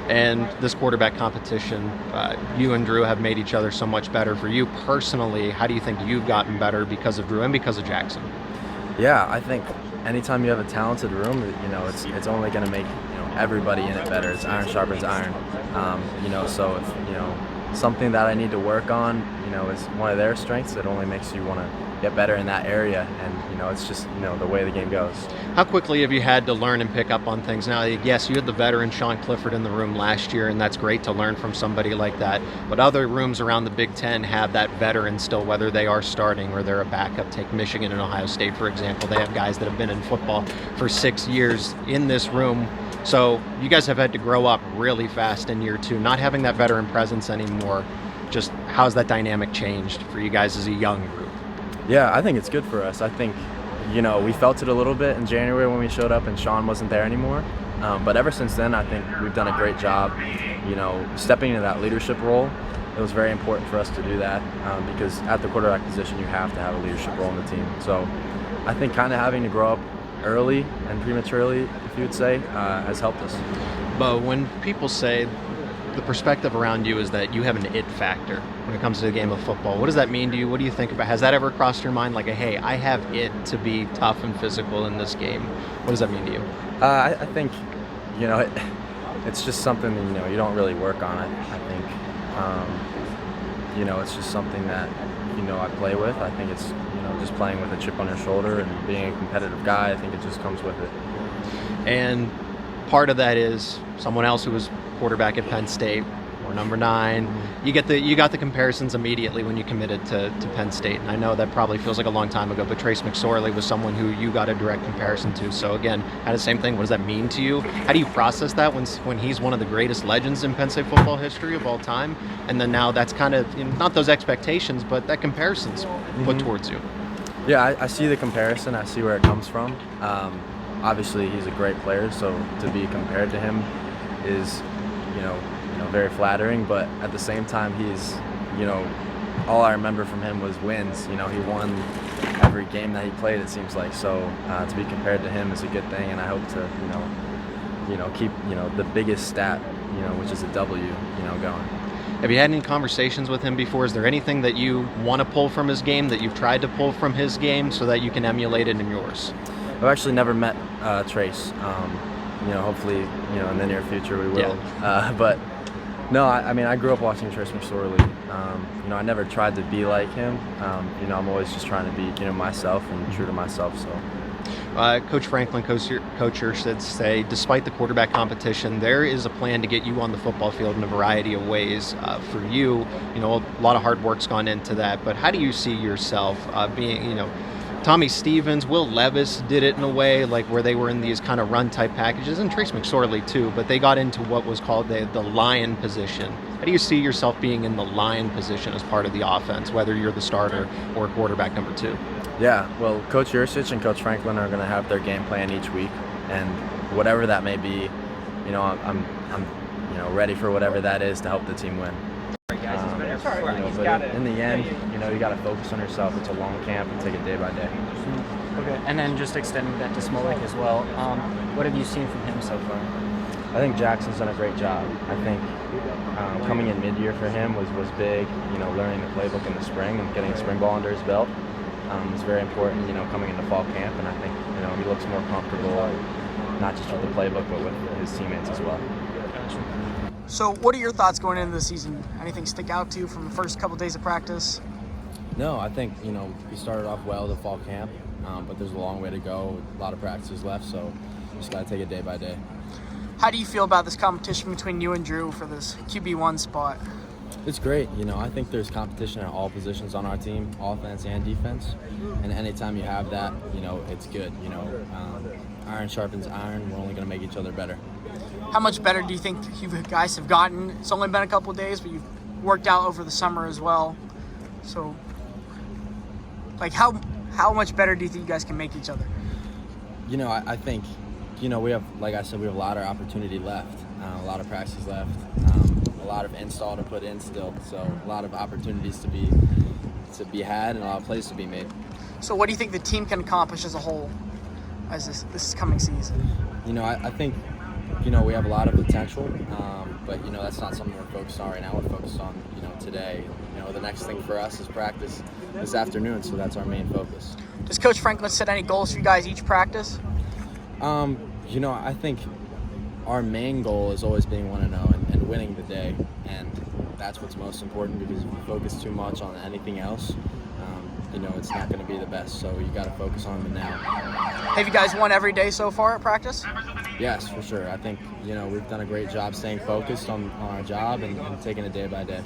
And this quarterback competition, you and Drew have made each other so much better. For you personally, how do you think you've gotten better because of Drew and because of Jackson? Yeah, I think anytime you have a talented room, it's only going to make everybody in it better. It's iron sharpens iron. So if something that I need to work on, is one of their strengths, it only makes you want to get better in that area, and it's just the way the game goes. How quickly have you had to learn and pick up on things? Now, yes, you had the veteran Sean Clifford in the room last year, and that's great to learn from somebody like that, but other rooms around the Big Ten have that veteran still, whether they are starting or they're a backup. Take Michigan and Ohio State, for example. They have guys that have been in football for 6 years in this room. So you guys have had to grow up really fast in year two, not having that veteran presence anymore. Just how's that dynamic changed for you guys as a young group? Yeah, I think it's good for us. I think, we felt it a little bit in January when we showed up and Sean wasn't there anymore. But ever since then, I think we've done a great job, stepping into that leadership role. It was very important for us to do that because at the quarterback position, you have to have a leadership role in the team. So I think kind of having to grow up early and prematurely, if you would say, has helped us. But when people say the perspective around you is that you have an it factor when it comes to the game of football, what does that mean to you? What do you think about? Has that ever crossed your mind? Like, hey, I have it to be tough and physical in this game. What does that mean to you? I think, it's just something that, you don't really work on it. I think, it's just something that, I play with. I think it's, just playing with a chip on your shoulder and being a competitive guy. I think it just comes with it. And part of that is someone else who was quarterback at Penn State, or number 9. You got the comparisons immediately when you committed to Penn State. And I know that probably feels like a long time ago, but Trace McSorley was someone who you got a direct comparison to. So again, kind of the same thing. What does that mean to you? How do you process that when he's one of the greatest legends in Penn State football history of all time? And then now that's kind of, not those expectations, but that comparison's put towards you. Yeah, I see the comparison. I see where it comes from. Obviously, he's a great player, so to be compared to him is, very flattering. But at the same time, he's, all I remember from him was wins. He won every game that he played, it seems like. So to be compared to him is a good thing, and I hope to, keep, the biggest stat, which is a W, going. Have you had any conversations with him before? Is there anything that you want to pull from his game that you've tried to pull from his game so that you can emulate it in yours? I've actually never met Trace. Hopefully, in the near future we will. Yeah. But no, I grew up watching Trace McSorley. I never tried to be like him. I'm always just trying to be, myself and true to myself. So. Coach Franklin, Coach Hirsch say, despite the quarterback competition, there is a plan to get you on the football field in a variety of ways. For you, a lot of hard work's gone into that. But how do you see yourself being, Tommy Stevens, Will Levis did it in a way, like where they were in these kind of run-type packages, and Trace McSorley too, but they got into what was called the lion position. How do you see yourself being in the lion position as part of the offense, whether you're the starter or quarterback number 2? Yeah, well, Coach Yurcich and Coach Franklin are going to have their game plan each week, and whatever that may be, I'm ready for whatever that is to help the team win. But in the end, you got to focus on yourself. It's a long camp and take it day by day. Okay, and then just extending that to Smolik as well. What have you seen from him so far? I think Jackson's done a great job. I think coming in mid-year for him was big. Learning the playbook in the spring and getting a spring ball under his belt was very important. Coming into fall camp, and I think he looks more comfortable, not just with the playbook but with his teammates as well. So what are your thoughts going into the season? Anything stick out to you from the first couple days of practice? No, I think, we started off well the fall camp, but there's a long way to go, a lot of practices left, so just got to take it day by day. How do you feel about this competition between you and Drew for this QB1 spot? It's great. I think there's competition at all positions on our team, offense and defense, and anytime you have that, it's good. Iron sharpens iron. We're only going to make each other better. How much better do you think you guys have gotten? It's only been a couple of days, but you've worked out over the summer as well. So, how much better do you think you guys can make each other? I think, we have, like I said, we have a lot of opportunity left, a lot of practice left, a lot of install to put in still. So a lot of opportunities to be had and a lot of plays to be made. So what do you think the team can accomplish as a whole as this coming season? I think, we have a lot of potential, but that's not something we're focused on right now. We're focused on today. The next thing for us is practice this afternoon, so that's our main focus. Does Coach Franklin set any goals for you guys each practice? I think our main goal is always being 1-0 and winning the day, and that's what's most important, because if you focus too much on anything else, it's not going to be the best. So you got to focus on the now. Have you guys won every day so far at practice? Yes, for sure. I think we've done a great job staying focused on our job and taking it day by day.